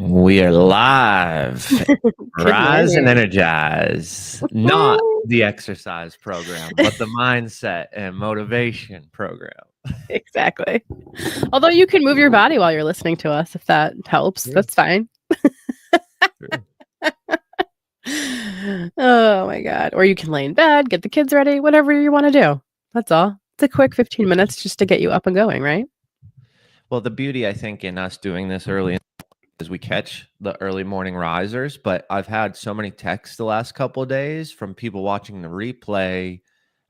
We are live. Good Rise and morning. Energize. Not the exercise program, but the mindset and motivation program. Exactly. Although you can move your body while you're listening to us, if that helps. True. That's fine. True. Oh my God. Or you can lay in bed, get the kids ready, whatever you want to do. That's all. It's a quick 15 minutes just to get you up and going, right? Well, the beauty, I think, in us doing this early is we catch the early morning risers, but I've had so many texts the last couple of days from people watching the replay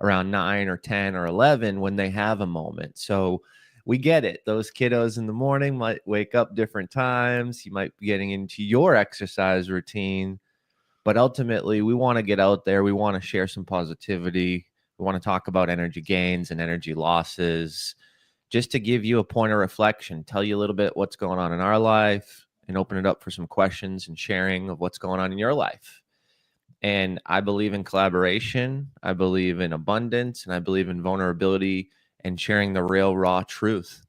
around 9 or 10 or 11 when they have a moment. So we get it. Those kiddos in the morning might wake up different times. You might be getting into your exercise routine, but ultimately we want to get out there. We want to share some positivity. We want to talk about energy gains and energy losses, just to give you a point of reflection, tell you a little bit what's going on in our life, and open it up for some questions and sharing of what's going on in your life. And I believe in collaboration. I believe in abundance, and I believe in vulnerability and sharing the real, raw truth.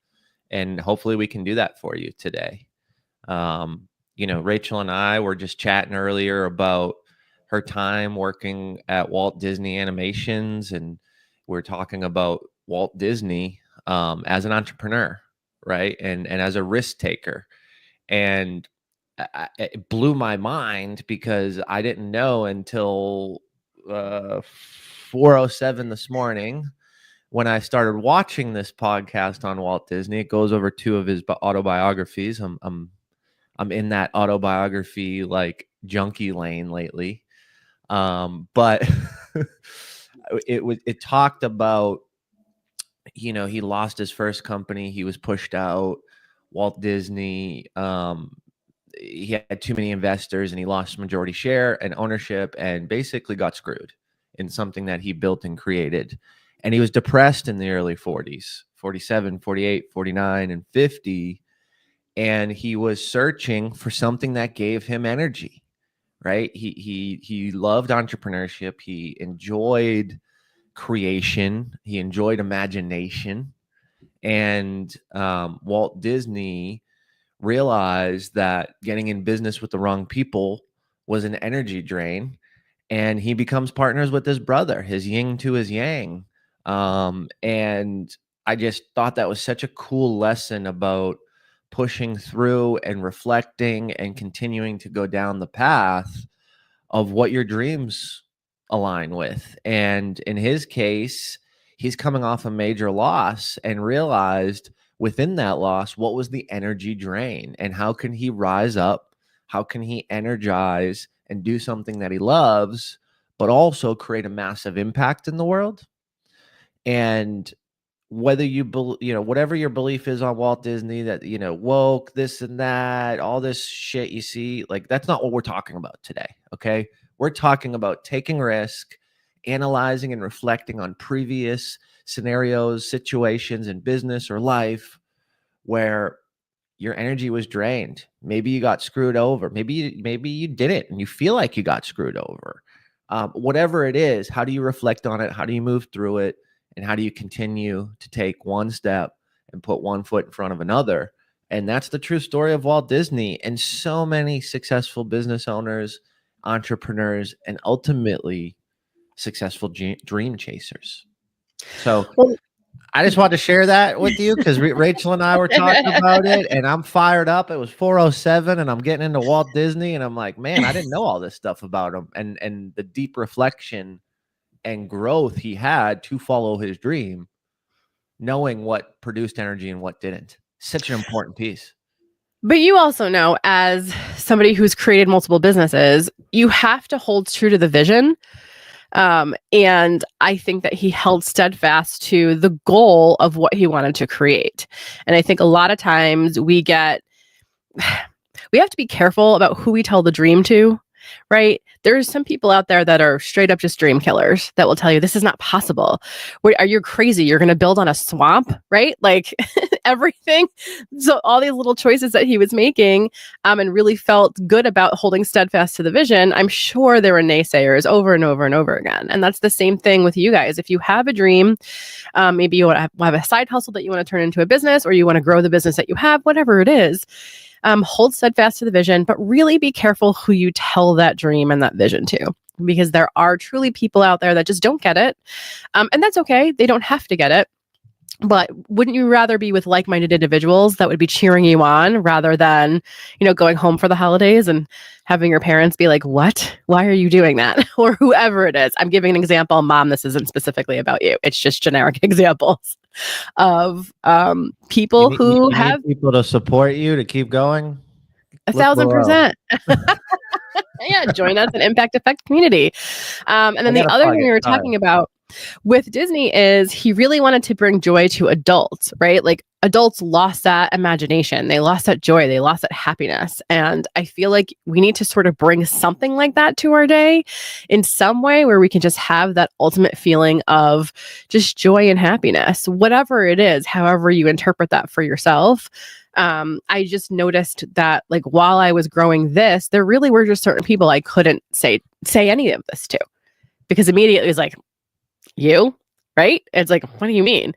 And hopefully we can do that for you today. Rachel and I were just chatting earlier about her time working at Walt Disney Animations, and we're talking about Walt Disney as an entrepreneur, right? And as a risk taker. And it blew my mind because I didn't know until 4:07 this morning when I started watching this podcast on Walt Disney. It goes over two of his autobiographies. I'm in that autobiography like junkie lane lately. But it talked about, he lost his first company. He was pushed out. Walt Disney, he had too many investors and he lost majority share and ownership and basically got screwed in something that he built and created. And he was depressed in the early 40s, 47, 48, 49, and 50. And he was searching for something that gave him energy, right? He loved entrepreneurship. He enjoyed creation. He enjoyed imagination. And Walt Disney realized that getting in business with the wrong people was an energy drain. And he becomes partners with his brother, his yin to his yang. And I just thought that was such a cool lesson about pushing through and reflecting and continuing to go down the path of what your dreams align with. And in his case, he's coming off a major loss and realized within that loss, what was the energy drain and how can he rise up? How can he energize and do something that he loves, but also create a massive impact in the world? And whether whatever your belief is on Walt Disney, that, woke, this and that, all this shit you see, like, that's not what we're talking about today. Okay. We're talking about taking risk, analyzing and reflecting on previous scenarios, situations in business or life where your energy was drained. Maybe you got screwed over. Maybe you didn't and you feel like you got screwed over. Whatever it is, how do you reflect on it? How do you move through it? And how do you continue to take one step and put one foot in front of another? And that's the true story of Walt Disney and so many successful business owners, entrepreneurs, and ultimately successful dream chasers. So I just wanted to share that with you because Rachel and I were talking about it, and I'm fired up. It was 4:07, and I'm getting into Walt Disney, and I'm like, man, I didn't know all this stuff about him, and the deep reflection and growth he had to follow his dream, knowing what produced energy and what didn't. Such an important piece. But you also know, as somebody who's created multiple businesses, you have to hold true to the vision. And I think that he held steadfast to the goal of what he wanted to create. And I think a lot of times we have to be careful about who we tell the dream to, right? There's some people out there that are straight up just dream killers that will tell you this is not possible. Are you crazy? You're going to build on a swamp, right? Like everything. So all these little choices that he was making, and really felt good about holding steadfast to the vision. I'm sure there were naysayers over and over and over again. And that's the same thing with you guys. If you have a dream, maybe you want to have a side hustle that you want to turn into a business, or you want to grow the business that you have, whatever it is. Hold steadfast to the vision, but really be careful who you tell that dream and that vision to, because there are truly people out there that just don't get it. And that's okay. They don't have to get it. But wouldn't you rather be with like-minded individuals that would be cheering you on rather than, going home for the holidays and having your parents be like, what? Why are you doing that? Or whoever it is. I'm giving an example. Mom, this isn't specifically about you. It's just generic examples of people who you have need people to support you to keep going. 1,000%. Yeah, join us in Impact Effect Community. And then the other thing we were talking about with Disney is he really wanted to bring joy to adults, right? Like adults lost that imagination. They lost that joy. They lost that happiness. And I feel like we need to sort of bring something like that to our day in some way where we can just have that ultimate feeling of just joy and happiness, whatever it is, however you interpret that for yourself. I just noticed that like while I was growing this, there really were just certain people I couldn't say any of this to, because immediately it was like, you, right? It's like, what do you mean?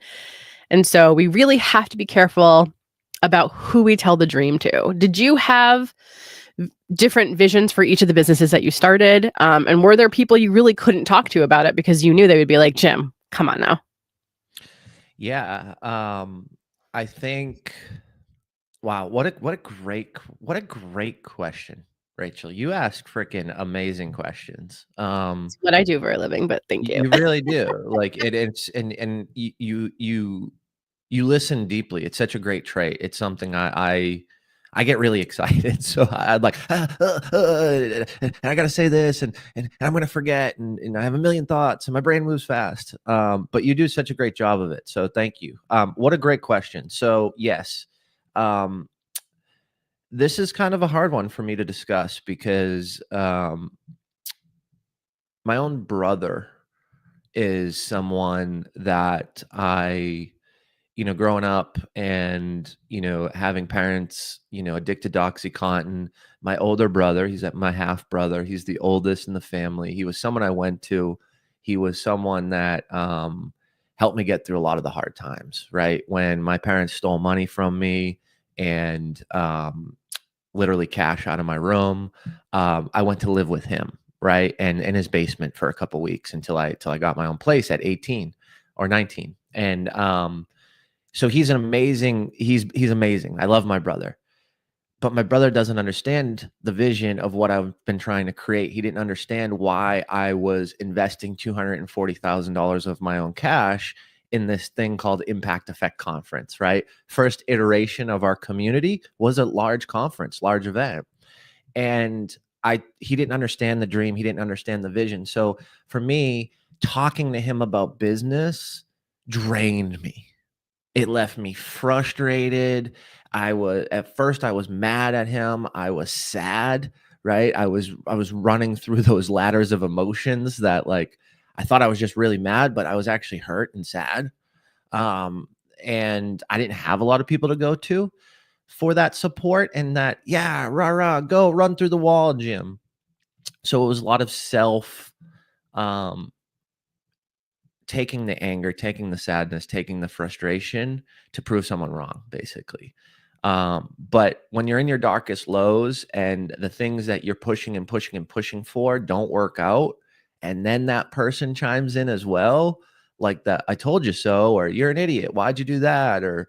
And so we really have to be careful about who we tell the dream to. Did you have different visions for each of the businesses that you started? And were there people you really couldn't talk to about it because you knew they would be like, Jim, come on now? Yeah. I think, wow, what a great question, Rachel. You ask freaking amazing questions. It's what I do for a living, but thank you. You really do. Like it's and you listen deeply. It's such a great trait. It's something I get really excited. So I'd like, and I got to say this, and I'm going to forget, and I have a million thoughts, and my brain moves fast. But you do such a great job of it. So thank you. What a great question. So yes, this is kind of a hard one for me to discuss because my own brother is someone that I, growing up and, having parents, addicted to OxyContin. My older brother, he's my half brother. He's the oldest in the family. He was someone I went to. He was someone that helped me get through a lot of the hard times, right? When my parents stole money from me and literally cash out of my room, I went to live with him, right? And in his basement for a couple weeks until I got my own place at 18 or 19. And so he's amazing. He's amazing. I love my brother. But my brother doesn't understand the vision of what I've been trying to create. He didn't understand why I was investing $240,000 of my own cash in this thing called Impact Effect Conference, right? First iteration of our community was a large conference, large event. And he didn't understand the dream. He didn't understand the vision. So for me, talking to him about business drained me. It left me frustrated. At first I was mad at him. I was sad, right? I was running through those ladders of emotions that like I thought I was just really mad, but I was actually hurt and sad. And I didn't have a lot of people to go to for that support and that, yeah, rah, go run through the wall, Jim. So it was a lot of taking the anger, taking the sadness, taking the frustration to prove someone wrong, basically. But when you're in your darkest lows and the things that you're pushing and pushing and pushing for don't work out, and then that person chimes in as well, like that, I told you so, or you're an idiot. Why'd you do that? Or,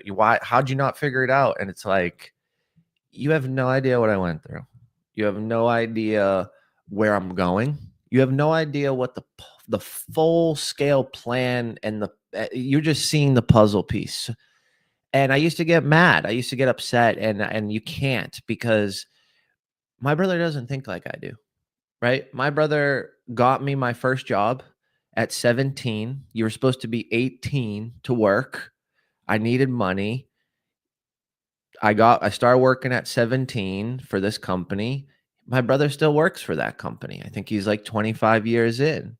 why, how'd you not figure it out? And it's like, you have no idea what I went through. You have no idea where I'm going. You have no idea what the full scale plan and you're just seeing the puzzle piece. And I used to get mad. I used to get upset, and you can't, because my brother doesn't think like I do, right? My brother got me my first job at 17. You were supposed to be 18 to work. I needed money. I started working at 17 for this company. My brother still works for that company. I think he's like 25 years in.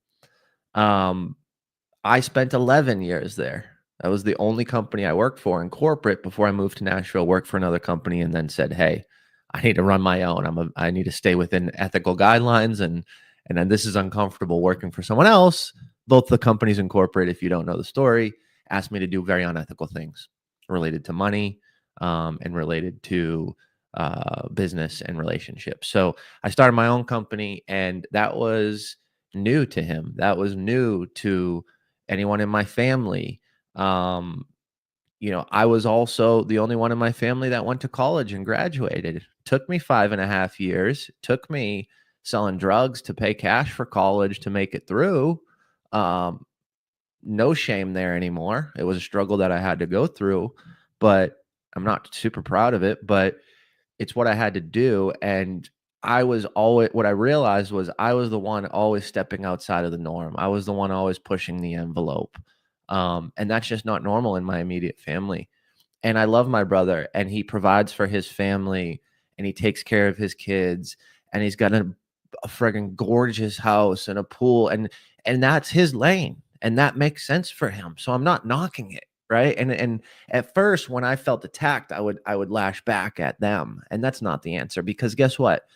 I spent 11 years there. That was the only company I worked for in corporate before I moved to Nashville, worked for another company, and then said, hey, I need to run my own. I need to stay within ethical guidelines, and then this is uncomfortable working for someone else. Both the companies in corporate, if you don't know the story, asked me to do very unethical things related to money, and related to business and relationships. So I started my own company, and that was new to him. That was new to anyone in my family. I was also the only one in my family that went to college and graduated. Took me 5.5 years. Took me selling drugs to pay cash for college to make it through. Um, no shame there anymore. It was a struggle that I had to go through, but I'm not super proud of it, but it's what I had to do. And what I realized was I was the one always stepping outside of the norm. I was the one always pushing the envelope. And that's just not normal in my immediate family. And I love my brother, and he provides for his family, and he takes care of his kids, and he's got a friggin' gorgeous house and a pool, and that's his lane, and that makes sense for him. So I'm not knocking it, right? And at first, when I felt attacked, I would lash back at them, and that's not the answer, because guess what?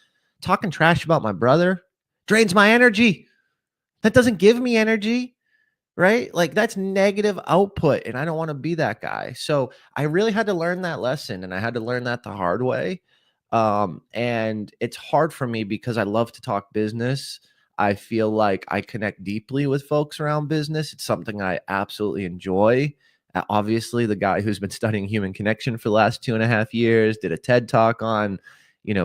Talking trash about my brother drains my energy. That doesn't give me energy, right? Like, that's negative output, and I don't want to be that guy. So I really had to learn that lesson, and I had to learn that the hard way. And it's hard for me because I love to talk business. I feel like I connect deeply with folks around business. It's something I absolutely enjoy. Obviously, the guy who's been studying human connection for the last 2.5 years did a TED talk on,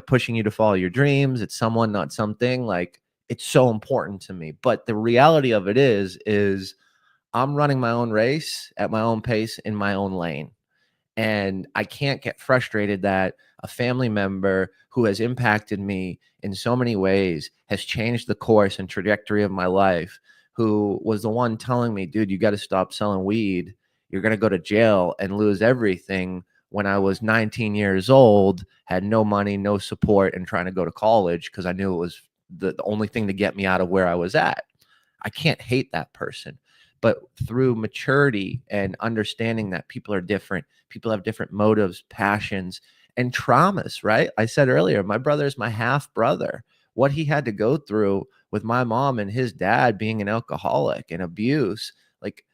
pushing you to follow your dreams. It's someone, not something. Like, it's so important to me. But the reality of it is I'm running my own race at my own pace in my own lane. And I can't get frustrated that a family member who has impacted me in so many ways, has changed the course and trajectory of my life, who was the one telling me, dude, you got to stop selling weed. You're going to go to jail and lose everything. When I was 19 years old, had no money, no support, and trying to go to college because I knew it was the only thing to get me out of where I was at. I can't hate that person. But through maturity and understanding that people are different, people have different motives, passions, and traumas, right? I said earlier, my brother is my half brother. What he had to go through with my mom and his dad being an alcoholic and abuse, like,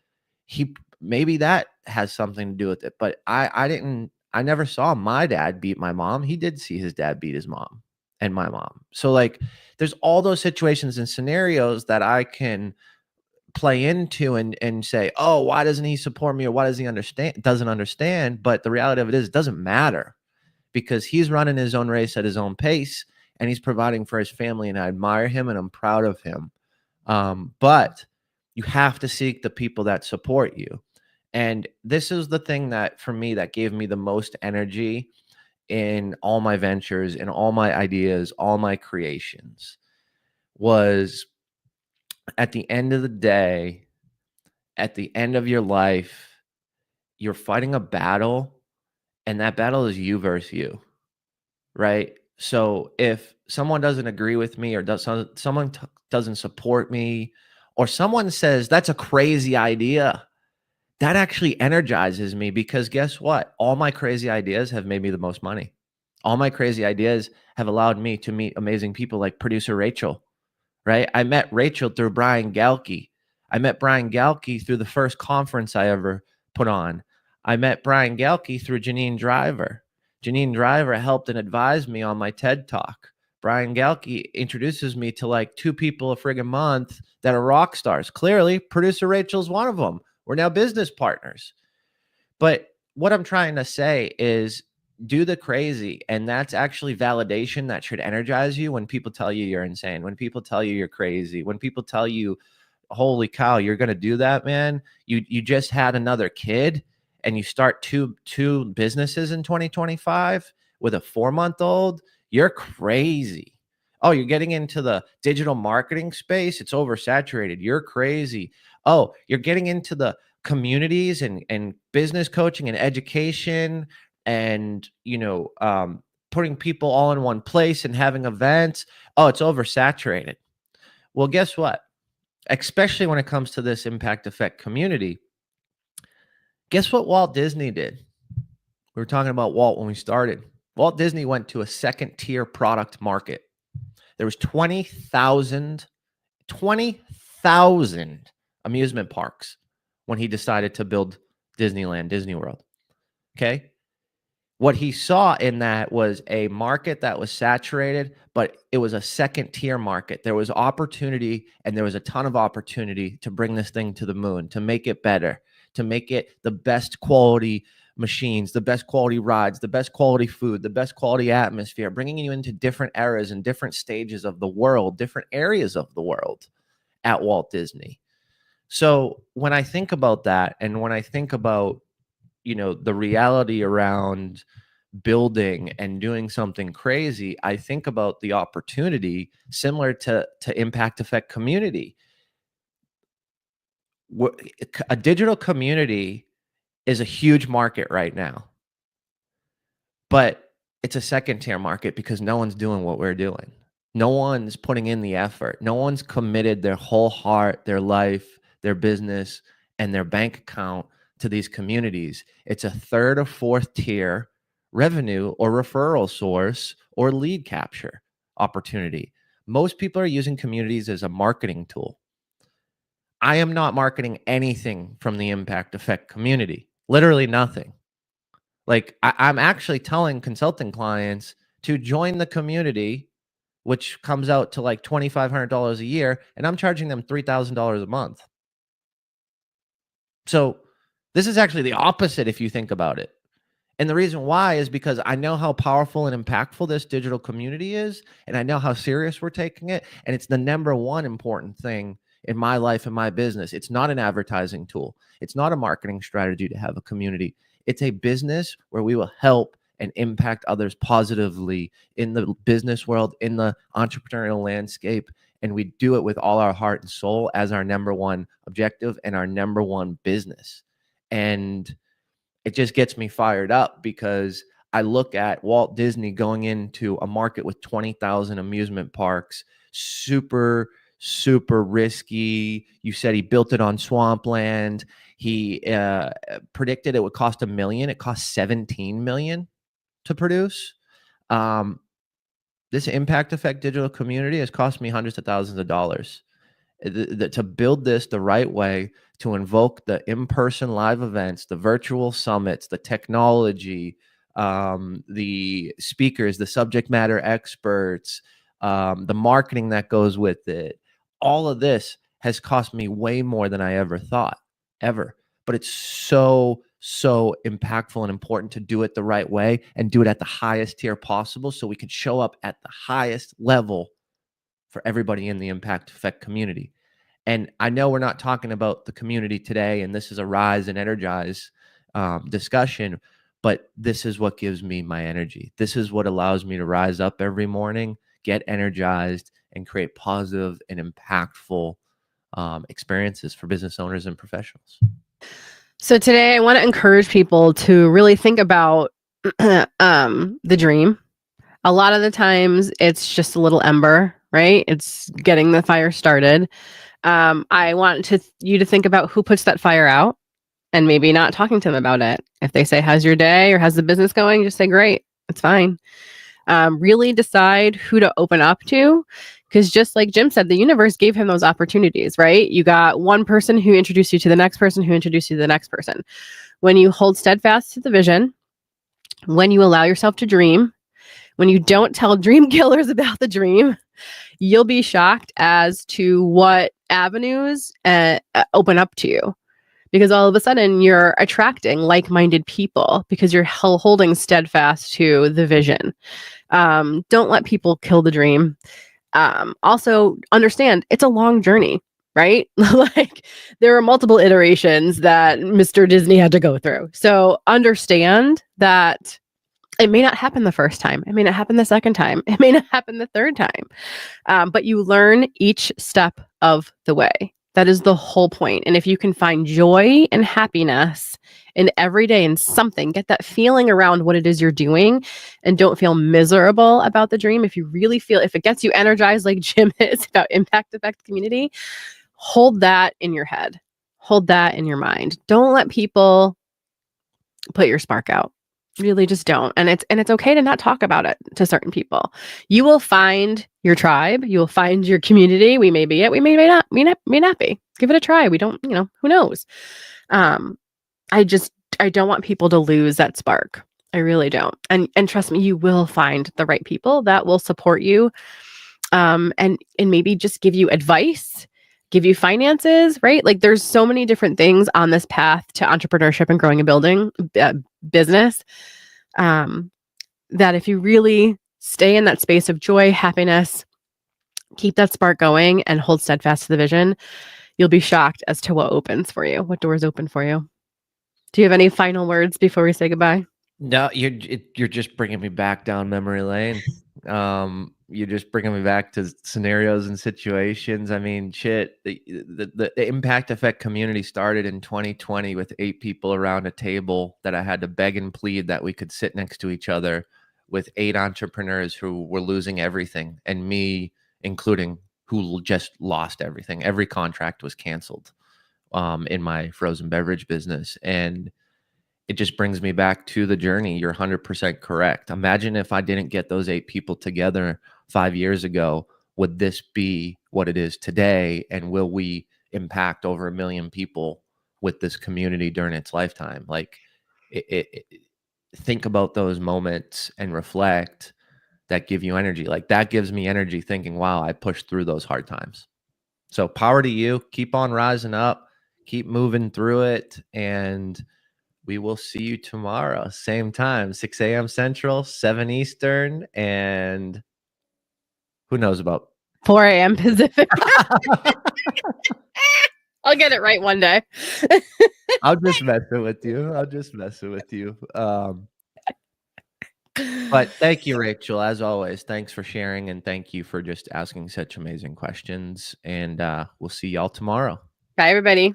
he maybe that has something to do with it. But I never saw my dad beat my mom. He did see his dad beat his mom and my mom. So, like, there's all those situations and scenarios that I can play into and say, oh, why doesn't he support me, or why does he doesn't understand? But the reality of it is, it doesn't matter, because he's running his own race at his own pace, and he's providing for his family, and I admire him and I'm proud of him. But you have to seek the people that support you. And this is the thing that, for me, that gave me the most energy in all my ventures, in all my ideas, all my creations, was at the end of the day, at the end of your life, you're fighting a battle, and that battle is you versus you, right? So if someone doesn't agree with me, or someone doesn't support me, or someone says that's a crazy idea, that actually energizes me, because guess what? All my crazy ideas have made me the most money. All my crazy ideas have allowed me to meet amazing people like producer Rachel, right? I met Rachel through Brian Galkey. I met Brian Galkey through the first conference I ever put on. I met Brian Galkey through Janine Driver. Janine Driver helped and advised me on my TED Talk. Brian Galkey introduces me to like 2 people a friggin' month that are rock stars. Clearly, producer Rachel's one of them. We're now business partners. But what I'm trying to say is, do the crazy. And that's actually validation that should energize you. When people tell you you're insane, when people tell you you're crazy, when people tell you, holy cow, you're going to do that, man. You just had another kid, and you start two businesses in 2025 with a 4-month-old. You're crazy. Oh, you're getting into the digital marketing space. It's oversaturated. You're crazy. Oh, you're getting into the communities and business coaching and education, and putting people all in one place and having events. Oh, it's oversaturated. Well, guess what? Especially when it comes to this impact effect community, guess what Walt Disney did? We were talking about Walt when we started. Walt Disney went to a second tier product market. There was 20,000 amusement parks when he decided to build Disneyland, Disney World. Okay. what he saw in that was a market that was saturated, but it was a second tier market. There was opportunity, and there was a ton of opportunity to bring this thing to the moon, to make it better, to make it the best quality machines, the best quality rides, the best quality food, the best quality atmosphere, bringing you into different eras and different stages of the world, different areas of the world at Walt Disney. So when I think about that, and when I think about, the reality around building and doing something crazy, I think about the opportunity similar to impact effect community. A digital community is a huge market right now, but it's a second tier market because no one's doing what we're doing. No one's putting in the effort. No one's committed their whole heart, their life, their business, and their bank account to these communities. It's a third or fourth tier revenue or referral source or lead capture opportunity. Most people are using communities as a marketing tool. I am not marketing anything from the impact effect community, literally nothing. Like I'm actually telling consulting clients to join the community, which comes out to like $2,500 a year, and I'm charging them $3,000 a month. So this is actually the opposite if you think about it. And the reason why is because I know how powerful and impactful this digital community is, and I know how serious we're taking it. And it's the number one important thing in my life and my business. It's not an advertising tool. It's not a marketing strategy to have a community. It's a business where we will help and impact others positively in the business world, in the entrepreneurial landscape. And we do it with all our heart and soul as our number one objective and our number one business. And it just gets me fired up because I look at Walt Disney going into a market with 20,000 amusement parks, super, super risky. You said he built it on swampland. He predicted it would cost $1 million. It cost $17 million to produce. This impact effect digital community has cost me hundreds of thousands of dollars. To build this the right way, to invoke the in-person live events, the virtual summits, the technology, the speakers, the subject matter experts, the marketing that goes with it. All of this has cost me way more than I ever thought, ever. But it's so, so impactful and important to do it the right way and do it at the highest tier possible so we can show up at the highest level for everybody in the impact effect community. And I know we're not talking about the community today, and this is a Rise and Energize discussion, but this is what gives me my energy. This is what allows me to rise up every morning, get energized, and create positive and impactful experiences for business owners and professionals. So today I want to encourage people to really think about the dream. A lot of the times it's just a little ember, right? It's getting the fire started. I want you to think about who puts that fire out and maybe not talking to them about it. If they say, how's your day or how's the business going? Just say, great, it's fine. Really decide who to open up to. Because just like Jim said, the universe gave him those opportunities, right? You got one person who introduced you to the next person who introduced you to the next person. When you hold steadfast to the vision, when you allow yourself to dream, when you don't tell dream killers about the dream, you'll be shocked as to what avenues open up to you. Because all of a sudden you're attracting like-minded people because you're holding steadfast to the vision. Don't let people kill the dream. Also understand it's a long journey, right? Like there are multiple iterations that Mr. Disney had to go through. So understand that it may not happen the first time. It may not happen the second time. It may not happen the third time. But you learn each step of the way. That is the whole point. And if you can find joy and happiness in every day in something, get that feeling around what it is you're doing and don't feel miserable about the dream. If you really feel, if it gets you energized like Jim is about impact effect community, hold that in your head. Hold that in your mind. Don't let people put your spark out. Really just don't. And it's okay to not talk about it to certain people. You will find your tribe. You will find your community. We may be it. We may not be. Give it a try. We don't, who knows? I don't want people to lose that spark. I really don't. And trust me, you will find the right people that will support you, and maybe just give you advice, give you finances, right? Like there's so many different things on this path to entrepreneurship and growing a building business, um, that if you really stay in that space of joy, happiness, keep that spark going, and hold steadfast to the vision, you'll be shocked as to what opens for you, what doors open for you. Do you have any final words before we say goodbye? No, you're just bringing me back down memory lane. You're just bringing me back to scenarios and situations. I mean, shit, the Impact Effect community started in 2020 with 8 people around a table that I had to beg and plead that we could sit next to each other, with 8 entrepreneurs who were losing everything, and me including, who just lost everything. Every contract was canceled in my frozen beverage business. And it just brings me back to the journey. You're 100% correct. Imagine if I didn't get those 8 people together 5 years ago, would this be what it is today? And will we impact over 1 million people with this community during its lifetime? Like, think about those moments and reflect, that give you energy. Like, that gives me energy thinking, wow, I pushed through those hard times. So power to you. Keep on rising up, keep moving through it. And we will see you tomorrow, same time, 6 a.m. Central, 7 Eastern, and who knows about 4 a.m. Pacific. I'll get it right one day. I'll just messing with you. I'll just messing with you. But thank you, Rachel, as always. Thanks for sharing, and thank you for just asking such amazing questions. And we'll see y'all tomorrow. Bye, everybody.